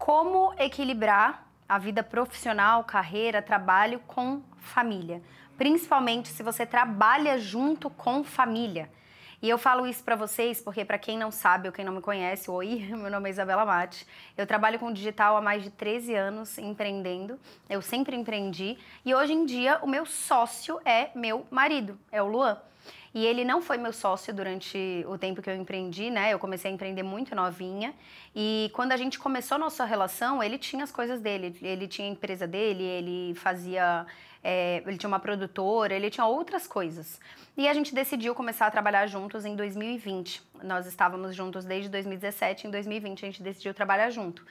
Como equilibrar a vida profissional, carreira, trabalho com família? Principalmente se você trabalha junto com família. E eu falo isso pra vocês porque, pra quem não sabe ou quem não me conhece, oi, meu nome é Isabela Mate. Eu trabalho com digital há mais de 13 anos, empreendendo. Eu sempre empreendi. E hoje em dia, o meu sócio é meu marido, é o Luan. E ele não foi meu sócio durante o tempo que eu empreendi, né? Eu comecei a empreender muito novinha. E quando a gente começou a nossa relação, ele tinha as coisas dele. Ele tinha a empresa dele, ele fazia... ele tinha uma produtora, ele tinha outras coisas. E a gente decidiu começar a trabalhar juntos em 2020. Nós estávamos juntos desde 2017, em 2020 a gente decidiu trabalhar junto.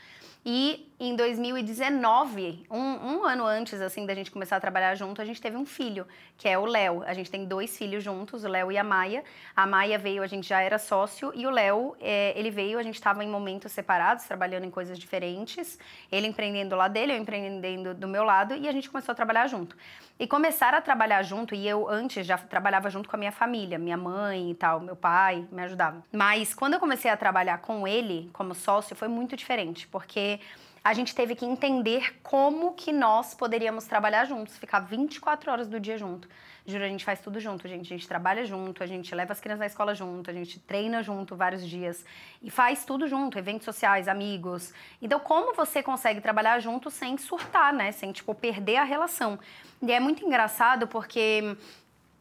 E em 2019, um ano antes assim da gente começar a trabalhar junto, a gente teve um filho, que é o Léo. A gente tem 2 filhos juntos, o Léo e a Maia. A Maia veio, a gente já era sócio, e o Léo, ele veio, a gente estava em momentos separados, trabalhando em coisas diferentes. Ele empreendendo do lado dele, eu empreendendo do meu lado, e a gente começou a trabalhar junto. E começar a trabalhar junto, e eu antes já trabalhava junto com a minha família, minha mãe e tal, meu pai me ajudava. Mas quando eu comecei a trabalhar com ele, como sócio, foi muito diferente, porque a gente teve que entender como que nós poderíamos trabalhar juntos, ficar 24 horas do dia junto. Juro, a gente faz tudo junto, gente. A gente trabalha junto, a gente leva as crianças na escola junto, a gente treina junto vários dias e faz tudo junto, eventos sociais, amigos. Então, como você consegue trabalhar junto sem surtar, né? Sem, tipo, perder a relação. E é muito engraçado porque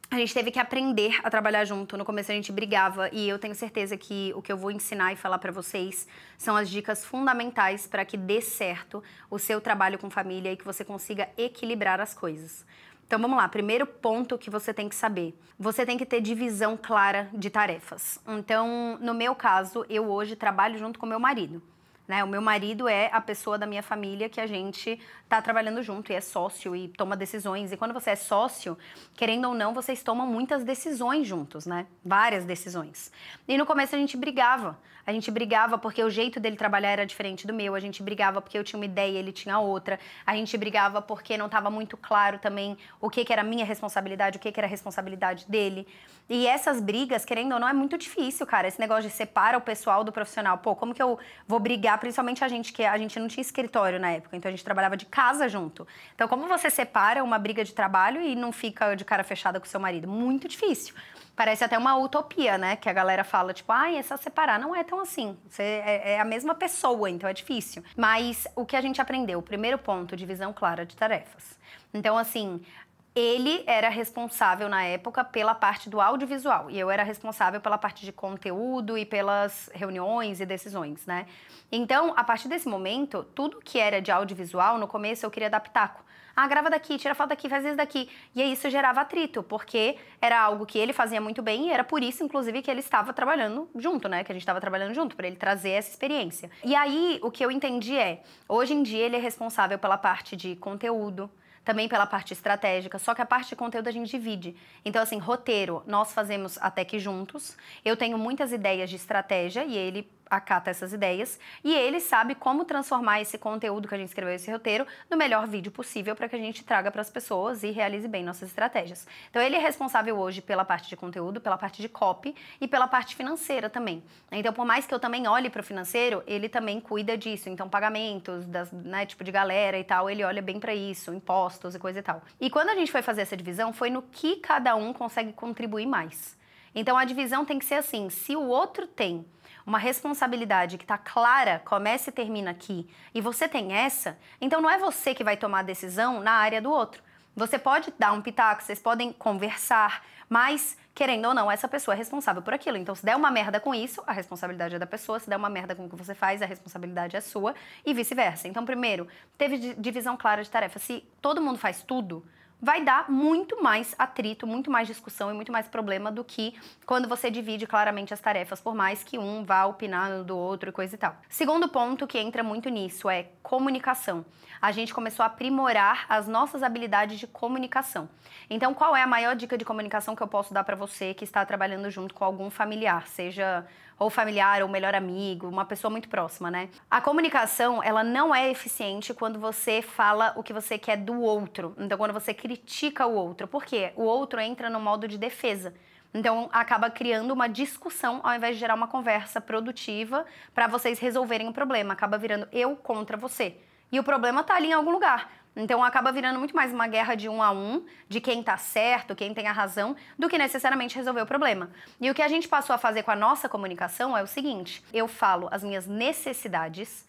a gente teve que aprender a trabalhar junto. No começo a gente brigava e eu tenho certeza que o que eu vou ensinar e falar pra vocês são as dicas fundamentais para que dê certo o seu trabalho com família e que você consiga equilibrar as coisas. Então vamos lá, primeiro ponto que você tem que saber. Você tem que ter divisão clara de tarefas. Então, no meu caso, eu hoje trabalho junto com meu marido. Né? O meu marido é a pessoa da minha família que a gente tá trabalhando junto e é sócio e toma decisões. E quando você é sócio, querendo ou não, vocês tomam muitas decisões juntos, né? Várias decisões. E no começo a gente brigava. A gente brigava porque o jeito dele trabalhar era diferente do meu. A gente brigava porque eu tinha uma ideia e ele tinha outra. A gente brigava porque não estava muito claro também o que era minha responsabilidade, o que era a responsabilidade dele. E essas brigas, querendo ou não, é muito difícil, cara. Esse negócio de separa o pessoal do profissional. Pô, como que eu vou brigar? Principalmente a gente, que a gente não tinha escritório na época, então a gente trabalhava de casa junto. Então, como você separa uma briga de trabalho e não fica de cara fechada com o seu marido? Muito difícil. Parece até uma utopia, né? Que a galera fala, tipo, ai, é só separar. Não é tão assim. Você é a mesma pessoa, então é difícil. Mas o que a gente aprendeu? O primeiro ponto, divisão clara de tarefas. Então, assim, ele era responsável na época pela parte do audiovisual e eu era responsável pela parte de conteúdo e pelas reuniões e decisões, né? Então, a partir desse momento, tudo que era de audiovisual, no começo eu queria dar pitaco. Ah, grava daqui, tira foto daqui, faz isso daqui. E aí isso gerava atrito, porque era algo que ele fazia muito bem e era por isso, inclusive, que ele estava trabalhando junto, né? Que a gente estava trabalhando junto, para ele trazer essa experiência. E aí, o que eu entendi é, hoje em dia ele é responsável pela parte de conteúdo, também pela parte estratégica, só que a parte de conteúdo a gente divide. Então, assim, roteiro, nós fazemos até que juntos. Eu tenho muitas ideias de estratégia e ele acata essas ideias e ele sabe como transformar esse conteúdo que a gente escreveu, esse roteiro, no melhor vídeo possível para que a gente traga para as pessoas e realize bem nossas estratégias. Então ele é responsável hoje pela parte de conteúdo, pela parte de copy e pela parte financeira também. Então por mais que eu também olhe para o financeiro, ele também cuida disso. Então pagamentos, né, tipo de galera e tal, ele olha bem para isso, impostos e coisa e tal. E quando a gente foi fazer essa divisão, foi no que cada um consegue contribuir mais. Então a divisão tem que ser assim, se o outro tem uma responsabilidade que está clara, começa e termina aqui, e você tem essa, então não é você que vai tomar a decisão na área do outro. Você pode dar um pitaco, vocês podem conversar, mas, querendo ou não, essa pessoa é responsável por aquilo. Então, se der uma merda com isso, a responsabilidade é da pessoa. Se der uma merda com o que você faz, a responsabilidade é sua e vice-versa. Então, primeiro, teve divisão clara de tarefas. Se todo mundo faz tudo, vai dar muito mais atrito, muito mais discussão e muito mais problema do que quando você divide claramente as tarefas, por mais que um vá opinar no do outro e coisa e tal. Segundo ponto que entra muito nisso é comunicação. A gente começou a aprimorar as nossas habilidades de comunicação. Então, qual é a maior dica de comunicação que eu posso dar para você que está trabalhando junto com algum familiar, seja ou familiar ou melhor amigo, uma pessoa muito próxima, né? A comunicação, ela não é eficiente quando você fala o que você quer do outro. Então, quando você critica o outro. Por quê? O outro entra no modo de defesa. Então, acaba criando uma discussão ao invés de gerar uma conversa produtiva para vocês resolverem o problema. Acaba virando eu contra você. E o problema tá ali em algum lugar. Então, acaba virando muito mais uma guerra de 1 a 1, de quem tá certo, quem tem a razão, do que necessariamente resolver o problema. E o que a gente passou a fazer com a nossa comunicação é o seguinte: eu falo as minhas necessidades.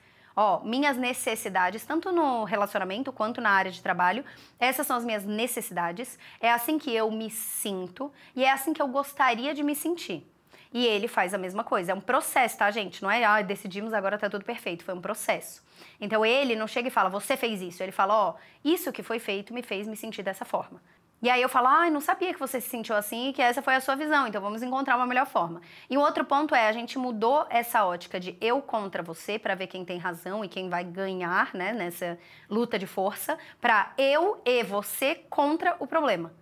Minhas necessidades, tanto no relacionamento quanto na área de trabalho, essas são as minhas necessidades, é assim que eu me sinto e é assim que eu gostaria de me sentir. E ele faz a mesma coisa, é um processo, tá, gente? Não é, decidimos, agora tá tudo perfeito, foi um processo. Então ele não chega e fala, você fez isso, ele fala, isso que foi feito me fez me sentir dessa forma. E aí eu falo, não sabia que você se sentiu assim e que essa foi a sua visão, então vamos encontrar uma melhor forma. E um outro ponto é, a gente mudou essa ótica de eu contra você, para ver quem tem razão e quem vai ganhar, né, nessa luta de força, para eu e você contra o problema.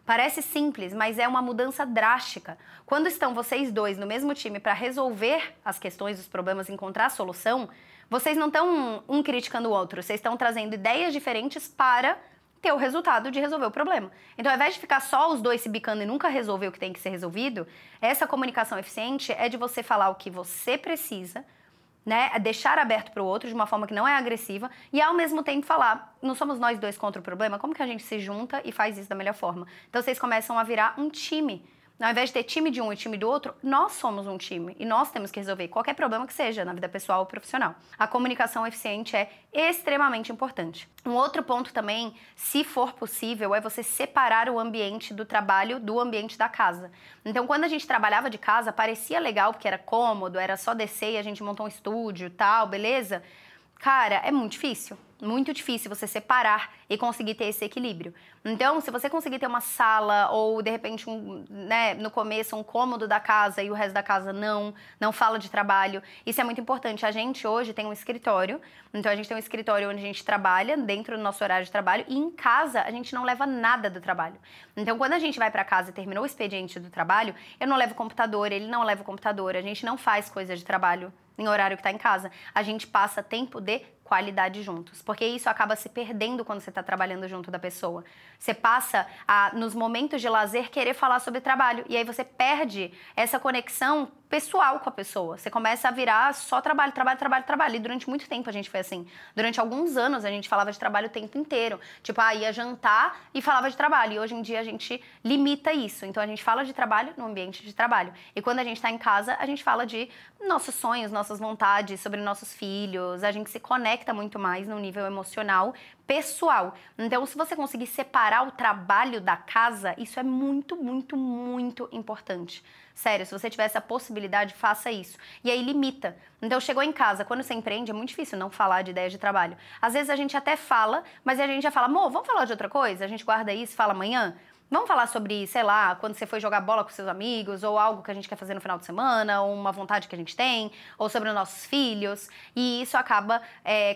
Parece simples, mas é uma mudança drástica. Quando estão vocês dois no mesmo time para resolver as questões, os problemas, encontrar a solução, vocês não estão um criticando o outro, vocês estão trazendo ideias diferentes para ter o resultado de resolver o problema. Então, ao invés de ficar só os dois se bicando e nunca resolver o que tem que ser resolvido, essa comunicação eficiente é de você falar o que você precisa, né? Deixar aberto para o outro de uma forma que não é agressiva e, ao mesmo tempo, falar, não somos nós dois contra o problema? Como que a gente se junta e faz isso da melhor forma? Então, vocês começam a virar um time. Ao invés de ter time de um e time do outro, nós somos um time e nós temos que resolver qualquer problema que seja na vida pessoal ou profissional. A comunicação eficiente é extremamente importante. Um outro ponto também, se for possível, é você separar o ambiente do trabalho do ambiente da casa. Então, quando a gente trabalhava de casa, parecia legal porque era cômodo, era só descer e a gente montou um estúdio e tal, beleza? Cara, é muito difícil você separar e conseguir ter esse equilíbrio. Então, se você conseguir ter uma sala ou, de repente, no começo, um cômodo da casa e o resto da casa não fala de trabalho, isso é muito importante. A gente hoje tem um escritório, então a gente tem um escritório onde a gente trabalha dentro do nosso horário de trabalho e em casa a gente não leva nada do trabalho. Então, quando a gente vai para casa e terminou o expediente do trabalho, eu não levo o computador, ele não leva o computador, a gente não faz coisa de trabalho em horário que tá em casa. A gente passa tempo de qualidade juntos, porque isso acaba se perdendo quando você está trabalhando junto da pessoa. Você passa nos momentos de lazer, querer falar sobre trabalho, e aí você perde essa conexão pessoal com a pessoa. Você começa a virar só trabalho, trabalho, trabalho, trabalho. E durante muito tempo a gente foi assim. Durante alguns anos a gente falava de trabalho o tempo inteiro. Tipo, ia jantar e falava de trabalho. E hoje em dia a gente limita isso. Então a gente fala de trabalho no ambiente de trabalho. E quando a gente está em casa, a gente fala de nossos sonhos, nossas vontades, sobre nossos filhos. A gente se conecta muito mais no nível emocional, pessoal. Então, se você conseguir separar o trabalho da casa, isso é muito, muito, muito importante. Sério, se você tiver essa possibilidade, faça isso. E aí limita. Então, chegou em casa, quando você empreende, é muito difícil não falar de ideias de trabalho. Às vezes a gente até fala, mas a gente já fala, amor, vamos falar de outra coisa? A gente guarda isso e fala amanhã? Vamos falar sobre, sei lá, quando você foi jogar bola com seus amigos, ou algo que a gente quer fazer no final de semana, ou uma vontade que a gente tem, ou sobre os nossos filhos. E isso acaba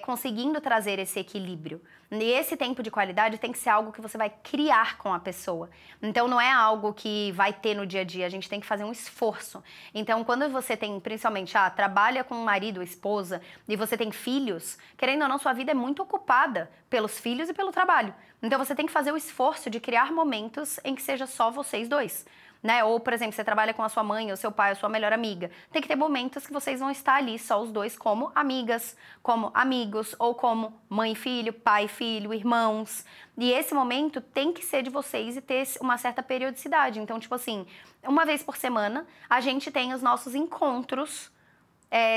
conseguindo trazer esse equilíbrio. E esse tempo de qualidade tem que ser algo que você vai criar com a pessoa. Então, não é algo que vai ter no dia a dia, a gente tem que fazer um esforço. Então, quando você tem, principalmente, trabalha com um marido ou esposa, e você tem filhos, querendo ou não, sua vida é muito ocupada pelos filhos e pelo trabalho. Então, você tem que fazer o esforço de criar momentos em que seja só vocês dois. Né? Ou, por exemplo, você trabalha com a sua mãe, ou seu pai, ou sua melhor amiga. Tem que ter momentos que vocês vão estar ali, só os dois, como amigas, como amigos, ou como mãe e filho, pai e filho, irmãos. E esse momento tem que ser de vocês e ter uma certa periodicidade. Então, tipo assim, uma vez por semana, a gente tem os nossos encontros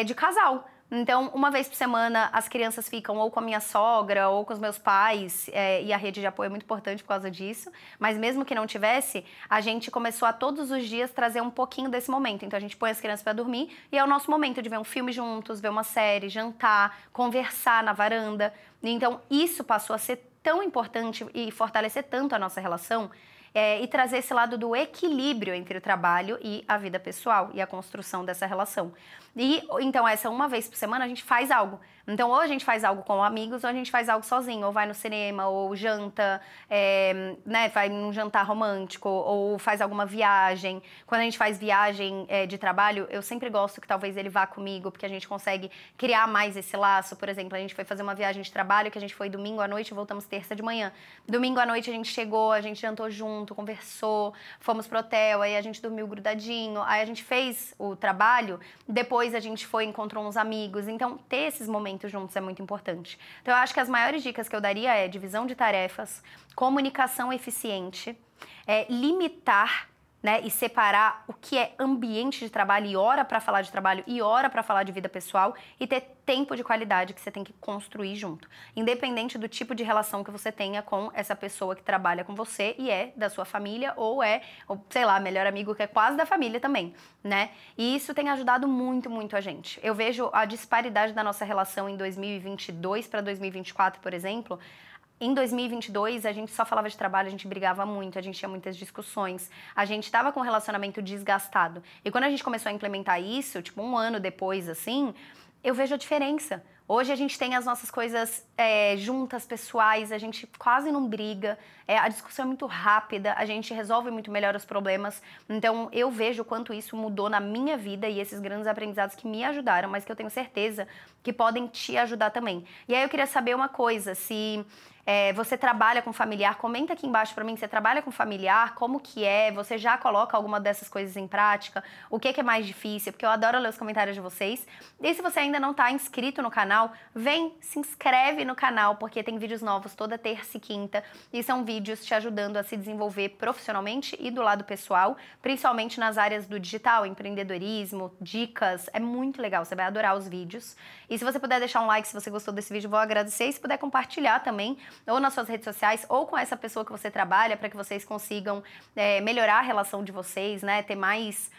de casal. Então, uma vez por semana, as crianças ficam ou com a minha sogra ou com os meus pais, e a rede de apoio é muito importante por causa disso, mas mesmo que não tivesse, a gente começou a todos os dias trazer um pouquinho desse momento. Então, a gente põe as crianças para dormir e é o nosso momento de ver um filme juntos, ver uma série, jantar, conversar na varanda. Então, isso passou a ser tão importante e fortalecer tanto a nossa relação, e trazer esse lado do equilíbrio entre o trabalho e a vida pessoal e a construção dessa relação. E então, essa uma vez por semana a gente faz algo. Então, ou a gente faz algo com amigos, ou a gente faz algo sozinho, ou vai no cinema, ou janta, vai num jantar romântico, ou faz alguma viagem. Quando a gente faz viagem de trabalho, eu sempre gosto que talvez ele vá comigo, porque a gente consegue criar mais esse laço. Por exemplo, a gente foi fazer uma viagem de trabalho, que a gente foi domingo à noite e voltamos terça de manhã. Domingo à noite a gente chegou, a gente jantou junto, junto, conversou, fomos pro hotel, aí a gente dormiu grudadinho, aí a gente fez o trabalho, depois a gente foi e encontrou uns amigos. Então, ter esses momentos juntos é muito importante. Então, eu acho que as maiores dicas que eu daria é divisão de tarefas, comunicação eficiente, limitar, né, e separar o que é ambiente de trabalho e hora para falar de trabalho e hora para falar de vida pessoal e ter tempo de qualidade que você tem que construir junto, independente do tipo de relação que você tenha com essa pessoa que trabalha com você e é da sua família ou sei lá, melhor amigo que é quase da família também, né? E isso tem ajudado muito, muito a gente. Eu vejo a disparidade da nossa relação em 2022 para 2024, por exemplo. Em 2022, a gente só falava de trabalho, a gente brigava muito, a gente tinha muitas discussões, a gente estava com um relacionamento desgastado. E quando a gente começou a implementar isso, tipo 1 ano depois, assim, eu vejo a diferença. Hoje a gente tem as nossas coisas juntas, pessoais, a gente quase não briga, a discussão é muito rápida, a gente resolve muito melhor os problemas. Então eu vejo o quanto isso mudou na minha vida e esses grandes aprendizados que me ajudaram, mas que eu tenho certeza que podem te ajudar também. E aí eu queria saber uma coisa, se você trabalha com familiar, comenta aqui embaixo pra mim, você trabalha com familiar, como que é, você já coloca alguma dessas coisas em prática, o que é mais difícil, porque eu adoro ler os comentários de vocês. E se você ainda não tá inscrito no canal, vem, se inscreve no canal, porque tem vídeos novos toda terça e quinta, e são vídeos te ajudando a se desenvolver profissionalmente e do lado pessoal, principalmente nas áreas do digital, empreendedorismo, dicas, é muito legal, você vai adorar os vídeos. E se você puder deixar um like se você gostou desse vídeo, eu vou agradecer, e se puder compartilhar também, ou nas suas redes sociais, ou com essa pessoa que você trabalha, para que vocês consigam melhorar a relação de vocês, né, ter mais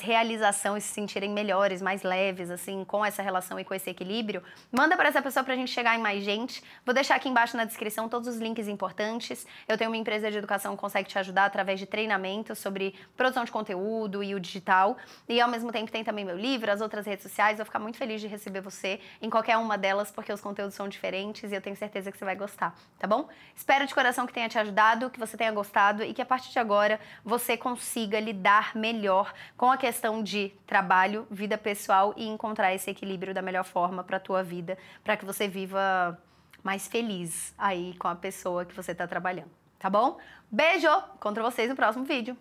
realização e se sentirem melhores, mais leves, assim, com essa relação e com esse equilíbrio. Manda para essa pessoa pra gente chegar em mais gente. Vou deixar aqui embaixo na descrição todos os links importantes. Eu tenho uma empresa de educação que consegue te ajudar através de treinamentos sobre produção de conteúdo e o digital. E ao mesmo tempo tem também meu livro, as outras redes sociais. Vou ficar muito feliz de receber você em qualquer uma delas, porque os conteúdos são diferentes e eu tenho certeza que você vai gostar, tá bom? Espero de coração que tenha te ajudado, que você tenha gostado e que a partir de agora você consiga lidar melhor com a questão de trabalho, vida pessoal e encontrar esse equilíbrio da melhor forma para a tua vida, para que você viva mais feliz aí com a pessoa que você está trabalhando, tá bom? Beijo! Encontro vocês no próximo vídeo.